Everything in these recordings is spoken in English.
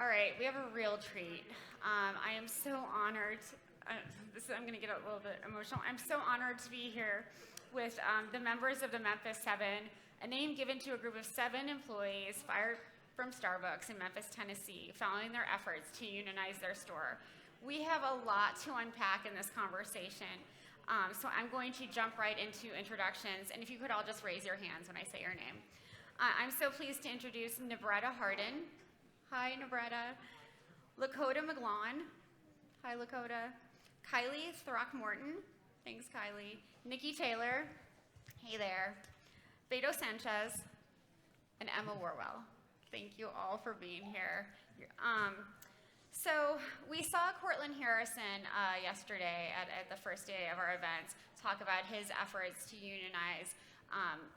All right, we have a real treat. I am so honored. I'm going to get a little bit emotional. I'm so honored to be here with the members of the Memphis 7, a name given to a group of 7 employees fired from Starbucks in Memphis, Tennessee, following their efforts to unionize their store. We have a lot to unpack in this conversation, so I'm going to jump right into introductions, and if you could all just raise your hands when I say your name. I'm so pleased to introduce Nebretta Harden. Hi, Nebretta. Lakota McGlawn. Hi, Lakota. Kylie Throckmorton. Thanks, Kylie. Nikki Taylor. Hey there. Beto Sanchez. And Emma Warwell. Thank you all for being here. So we saw Cortland Harrison yesterday at the first day of our event talk about his efforts to unionize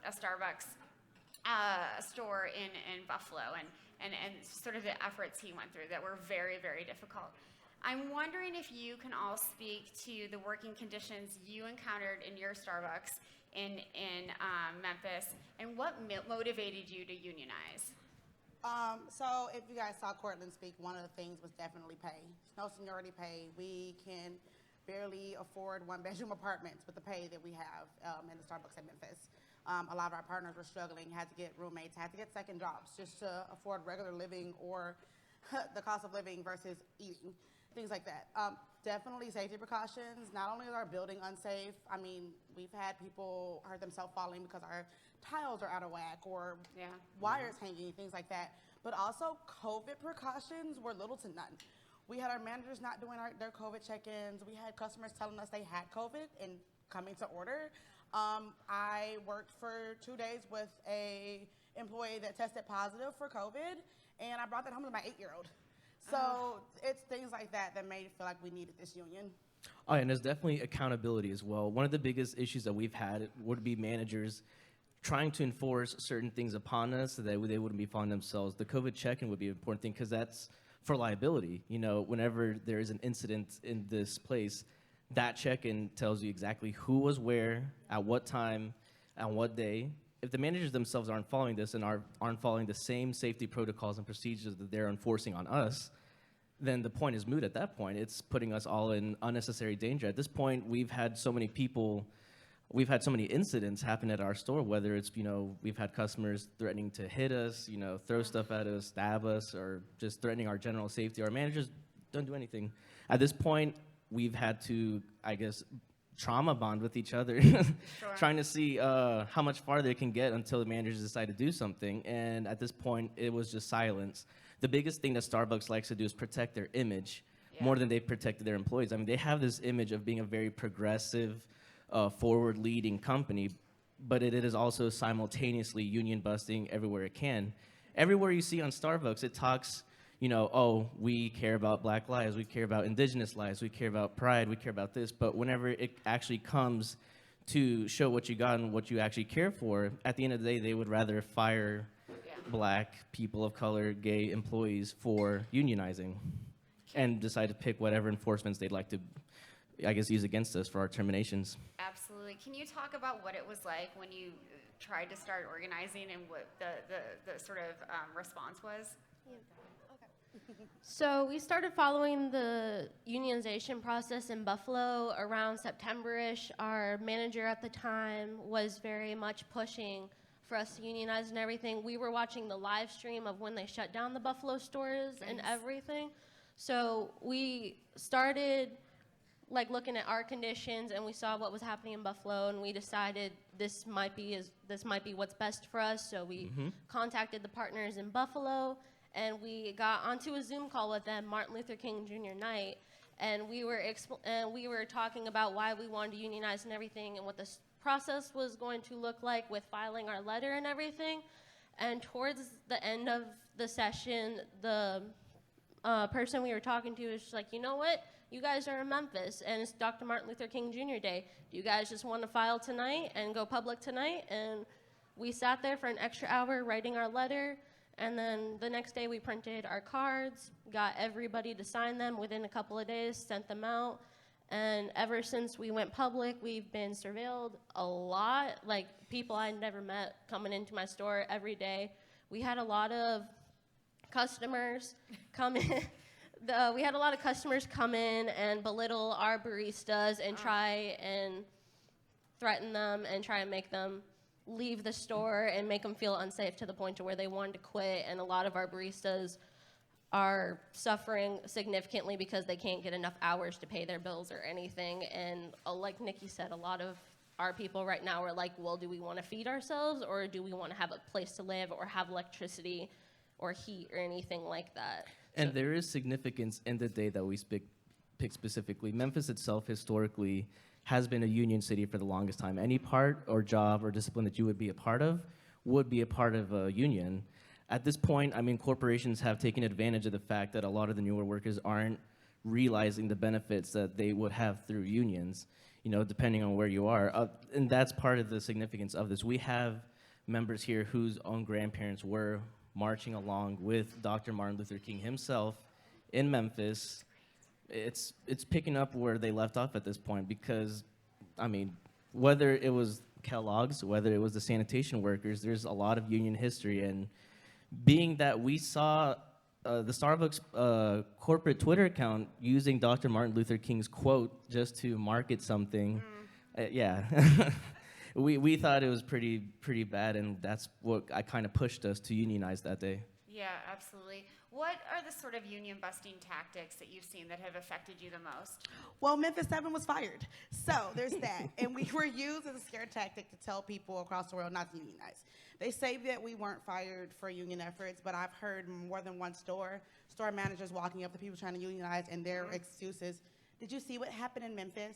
a Starbucks store in Buffalo and sort of the efforts he went through that were very, very difficult. I'm wondering if you can all speak to the working conditions you encountered in your Starbucks in Memphis, and what motivated you to unionize? So if you guys saw Cortland speak, one of the things was definitely pay. No seniority pay. We can barely afford one-bedroom apartments with the pay that we have in the Starbucks at Memphis. A lot of our partners were struggling, had to get roommates, had to get second jobs just to afford regular living or the cost of living versus eating, things like that. Definitely safety precautions. Not only is our building unsafe, I mean, we've had people hurt themselves falling because our tiles are out of whack or wires hanging, things like that. But also COVID precautions were little to none. We had our managers not doing their COVID check-ins. We had customers telling us they had COVID and coming to order. I worked for 2 days with a employee that tested positive for COVID, and I brought that home to my 8-year-old. So it's things like that that made it feel like we needed this union. Oh, and there's definitely accountability as well. One of the biggest issues that we've had would be managers trying to enforce certain things upon us so that they wouldn't be following themselves. The COVID check-in would be an important thing because that's for liability. You know, whenever there is an incident in this place, that check-in tells you exactly who was where, at what time, on what day. If the managers themselves aren't following this and aren't following the same safety protocols and procedures that they're enforcing on us, then the point is moot at that point. It's putting us all in unnecessary danger. At this point, we've had so many incidents happen at our store, whether it's, we've had customers threatening to hit us, throw stuff at us, stab us, or just threatening our general safety. Our managers don't do anything. At this point, we've had to, I guess, trauma bond with each other, trying to see how much farther they can get until the managers decide to do something. And at this point, it was just silence. The biggest thing that Starbucks likes to do is protect their image more than they've protected their employees. I mean, they have this image of being a very progressive, forward-leading company, but it is also simultaneously union busting everywhere it can. Everywhere you see on Starbucks, it talks, we care about Black lives, we care about indigenous lives, we care about pride, we care about this, but whenever it actually comes to show what you got and what you actually care for, at the end of the day, they would rather fire Black, people of color, gay employees for unionizing and decide to pick whatever enforcements they'd like to, I guess, use against us for our terminations. Absolutely. Can you talk about what it was like when you tried to start organizing and what the sort of response was? So we started following the unionization process in Buffalo around September-ish. Our manager at the time was very much pushing for us to unionize and everything. We were watching the live stream of when they shut down the Buffalo stores and everything. So we started looking at our conditions, and we saw what was happening in Buffalo, and we decided this might be what's best for us. So we contacted the partners in Buffalo, and we got onto a Zoom call with them, Martin Luther King Jr. night, and we were talking about why we wanted to unionize and everything, and what this process was going to look like with filing our letter and everything. And towards the end of the session, the person we were talking to was just like, you know what? You guys are in Memphis, and it's Dr. Martin Luther King Jr. Day. Do you guys just want to file tonight and go public tonight? And we sat there for an extra hour writing our letter, and then the next day we printed our cards, got everybody to sign them within a couple of days, sent them out. And ever since we went public, we've been surveilled a lot, people I never met coming into my store every day. We had a lot of customers come in. We had a lot of customers come in and belittle our baristas and try and threaten them and try and make them leave the store and make them feel unsafe to the point to where they wanted to quit. And a lot of our baristas are suffering significantly because they can't get enough hours to pay their bills or anything. And like Nikki said, a lot of our people right now are like, well, do we want to feed ourselves, or do we want to have a place to live or have electricity or heat or anything like that? And there is significance in the day that we pick specifically. Memphis itself historically has been a union city for the longest time. Any part or job or discipline that you would be a part of would be a part of a union. At this point, I mean, corporations have taken advantage of the fact that a lot of the newer workers aren't realizing the benefits that they would have through unions, you know, depending on where you are. And that's part of the significance of this. We have members here whose own grandparents were marching along with Dr. Martin Luther King himself in Memphis. It's picking up where they left off at this point because, I mean, whether it was Kellogg's, whether it was the sanitation workers, there's a lot of union history. And being that we saw the Starbucks corporate Twitter account using Dr. Martin Luther King's quote just to market something, yeah. We thought it was pretty bad, and that's what I kind of pushed us to unionize that day. Yeah, absolutely. What are the sort of union busting tactics that you've seen that have affected you the most? Well, Memphis 7 was fired. So there's that. And we were used as a scare tactic to tell people across the world not to unionize. They say that we weren't fired for union efforts, but I've heard more than one store managers walking up to people trying to unionize, and their excuses, did you see what happened in Memphis?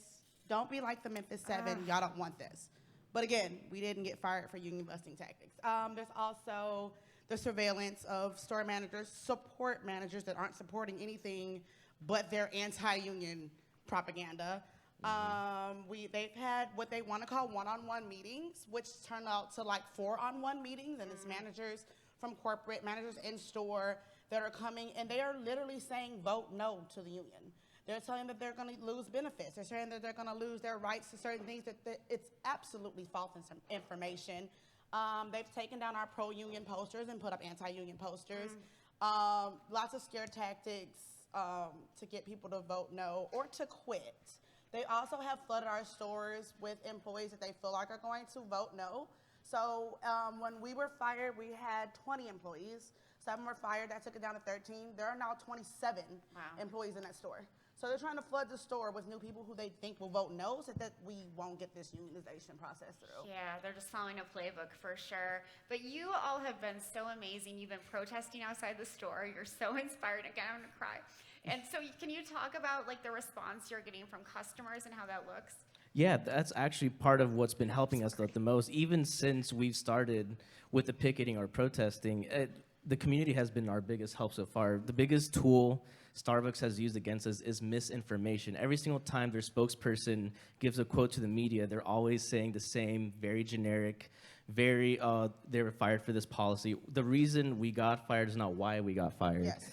Don't be like the Memphis 7. Y'all don't want this. But again, we didn't get fired for union busting tactics. There's also the surveillance of store managers, support managers that aren't supporting anything but their anti-union propaganda. They've had what they want to call one-on-one meetings, which turn out to like 4-on-1 meetings, and it's managers from corporate, managers in store that are coming, and they are literally saying vote no to the union. They're telling that they're going to lose benefits. They're saying that they're going to lose their rights to certain things. That it's absolutely false information. They've taken down our pro-union posters and put up anti-union posters. Lots of scare tactics to get people to vote no or to quit. They also have flooded our stores with employees that they feel like are going to vote no. So when we were fired, we had 20 employees. 7 were fired. That took it down to 13. There are now 27 employees in that store. So they're trying to flood the store with new people who they think will vote no, so that we won't get this unionization process through. Yeah, they're just following a playbook for sure. But you all have been so amazing. You've been protesting outside the store. You're so inspired. Again, I'm gonna cry. And so can you talk about like the response you're getting from customers and how that looks? Yeah, that's actually part of what's been helping us the most. Even since we've started with the picketing or protesting, the community has been our biggest help so far. The biggest tool Starbucks has used against us is misinformation. Every single time their spokesperson gives a quote to the media, they're always saying the same, very generic, they were fired for this policy. The reason we got fired is not why we got fired. Yes.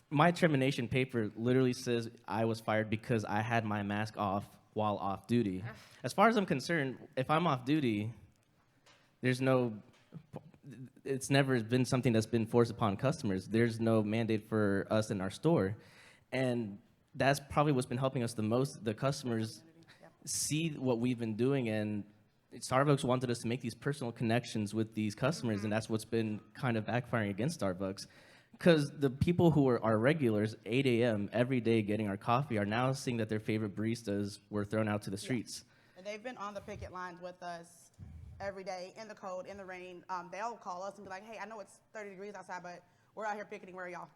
My termination paper literally says I was fired because I had my mask off while off duty. As far as I'm concerned, if I'm off duty, it's never been something that's been forced upon customers. There's no mandate for us in our store. And that's probably what's been helping us the most. The customers see what we've been doing, and Starbucks wanted us to make these personal connections with these customers, and that's what's been kind of backfiring against Starbucks. Because the people who are our regulars, 8 a.m. every day getting our coffee, are now seeing that their favorite baristas were thrown out to the streets. And they've been on the picket lines with us every day, in the cold, in the rain. They'll call us and be like, hey, I know it's 30 degrees outside, but we're out here picketing. Where are y'all?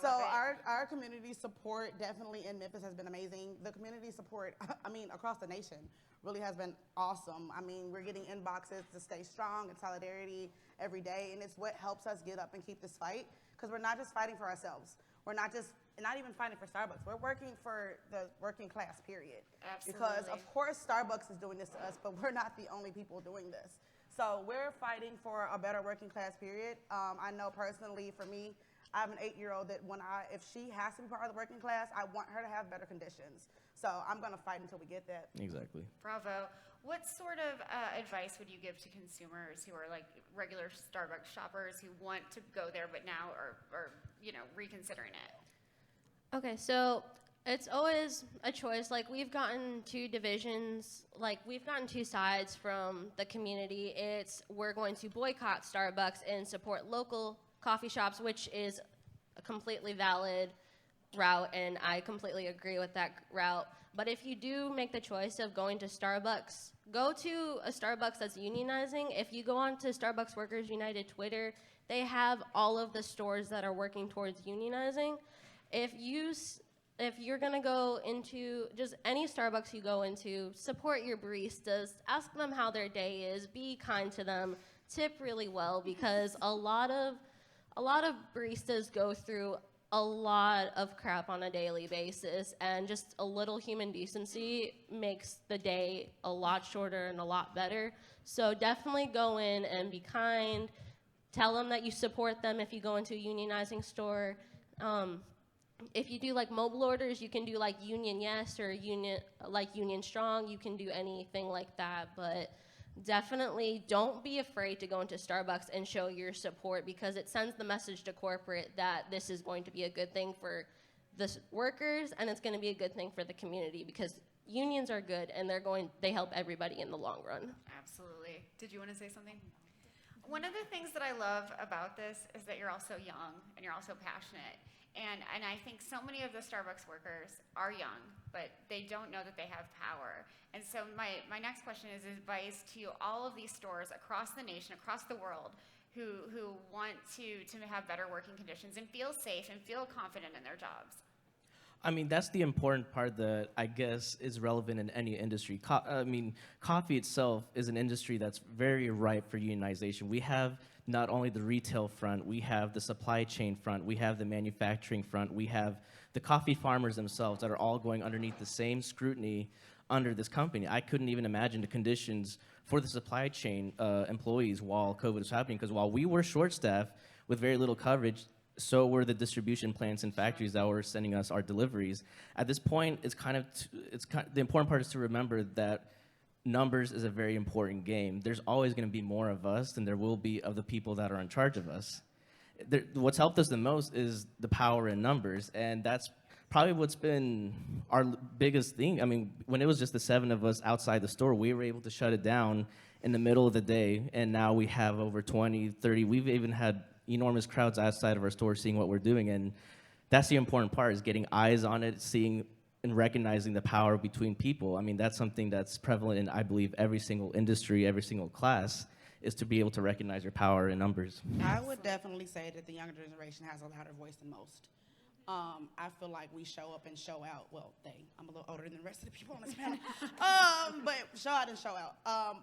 So our community support definitely in Memphis has been amazing. The community support, I mean, across the nation really has been awesome. I mean, we're getting inboxes to stay strong and solidarity every day, and it's what helps us get up and keep this fight, because we're not just fighting for ourselves. We're not even fighting for Starbucks. We're working for the working class, period. Absolutely. Because, of course, Starbucks is doing this to us, but we're not the only people doing this. So we're fighting for a better working class, period. I know personally, for me, I have an 8-year-old that if she has to be part of the working class, I want her to have better conditions. So I'm going to fight until we get that. Exactly. Bravo. What sort of advice would you give to consumers who are like regular Starbucks shoppers who want to go there but now are reconsidering it? Okay, so it's always a choice. Like, we've gotten two divisions, like, we've gotten two sides from the community. It's, we're going to boycott Starbucks and support local coffee shops, which is a completely valid route, and I completely agree with that route. But if you do make the choice of going to Starbucks, go to a Starbucks that's unionizing. If you go on to Starbucks Workers United Twitter, they have all of the stores that are working towards unionizing. If you're gonna go into just any Starbucks you go into, support your baristas, ask them how their day is, be kind to them, tip really well, because a lot of baristas go through a lot of crap on a daily basis, and just a little human decency makes the day a lot shorter and a lot better. So definitely go in and be kind. Tell them that you support them if you go into a unionizing store. If you do like mobile orders, you can do like Union Yes or Union Strong. You can do anything like that, but definitely don't be afraid to go into Starbucks and show your support, because it sends the message to corporate that this is going to be a good thing for the workers, and it's going to be a good thing for the community, because unions are good and they help everybody in the long run. Absolutely. Did you want to say something? One of the things that I love about this is that you're also young and you're also passionate. And I think so many of the Starbucks workers are young, but they don't know that they have power. And so my next question is advice to all of these stores across the nation, across the world, who want to have better working conditions and feel safe and feel confident in their jobs. I mean, that's the important part that I guess is relevant in any industry. Coffee itself is an industry that's very ripe for unionization. We have not only the retail front, we have the supply chain front, we have the manufacturing front, we have the coffee farmers themselves that are all going underneath the same scrutiny under this company. I couldn't even imagine the conditions for the supply chain employees while COVID was happening, because while we were short-staffed with very little coverage, so were the distribution plants and factories that were sending us our deliveries. At this point, the important part is to remember that numbers is a very important game. There's always going to be more of us than there will be of the people that are in charge of us. What's helped us the most is the power in numbers, and that's probably what's been our biggest thing. I mean, when it was just the 7 of us outside the store, we were able to shut it down in the middle of the day, and now we have over 20, 30. We've even had enormous crowds outside of our store seeing what we're doing, and that's the important part, is getting eyes on it, seeing and recognizing the power between people. I mean, that's something that's prevalent in, I believe, every single industry, every single class, is to be able to recognize your power in numbers. I would definitely say that the younger generation has a louder voice than most. I feel like we show up and show out. Well, I'm a little older than the rest of the people on this panel. But show out and show out.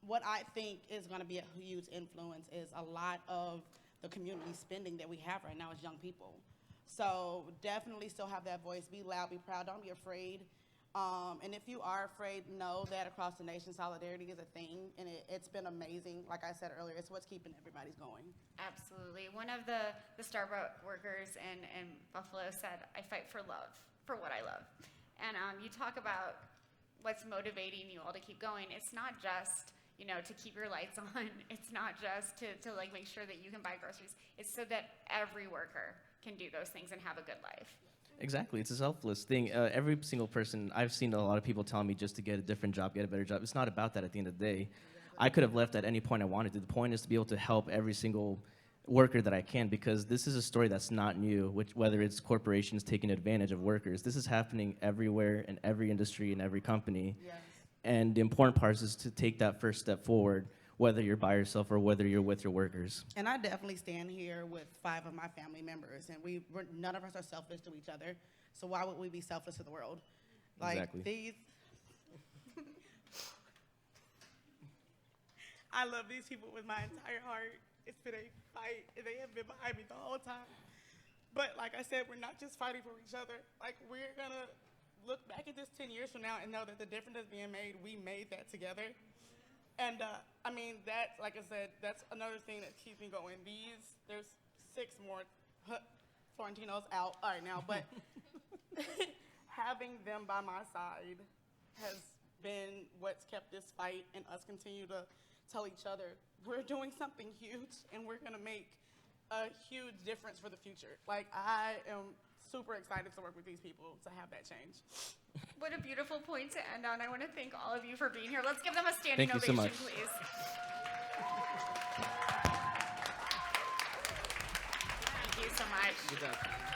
What I think is going to be a huge influence is a lot of the community spending that we have right now as young people. So definitely still have that voice. Be loud, be proud, don't be afraid. And if you are afraid, know that across the nation, solidarity is a thing, and it's been amazing. Like I said earlier, it's what's keeping everybody's going. Absolutely. One of the Starbucks workers in Buffalo said, "I fight for love, for what I love." And you talk about what's motivating you all to keep going. It's not just to keep your lights on. It's not just to like make sure that you can buy groceries. It's so that every worker can do those things and have a good life. Exactly. It's a selfless thing. Every single person, I've seen a lot of people telling me just to get a different job, get a better job. It's not about that at the end of the day. I could have left at any point I wanted to. The point is to be able to help every single worker that I can, because this is a story that's not new, whether it's corporations taking advantage of workers. This is happening everywhere in every industry and every company. Yes. And the important part is to take that first step forward, whether you're by yourself or whether you're with your workers. And I definitely stand here with 5 of my family members, and none of us are selfish to each other, so why would we be selfish to the world? Exactly. I love these people with my entire heart. It's been a fight, and they have been behind me the whole time. But like I said, we're not just fighting for each other. Like, we're gonna look back at this 10 years from now and know that the difference that's being made, we made that together. And like I said, that's another thing that keeps me going. There's 6 more Florentinos out right now, but having them by my side has been what's kept this fight, and us continue to tell each other we're doing something huge, and we're gonna make a huge difference for the future. Like, I am super excited to work with these people to have that change. What a beautiful point to end on. I want to thank all of you for being here. Let's give them a standing Thank you so ovation, much. please. Thank you so much. Good job.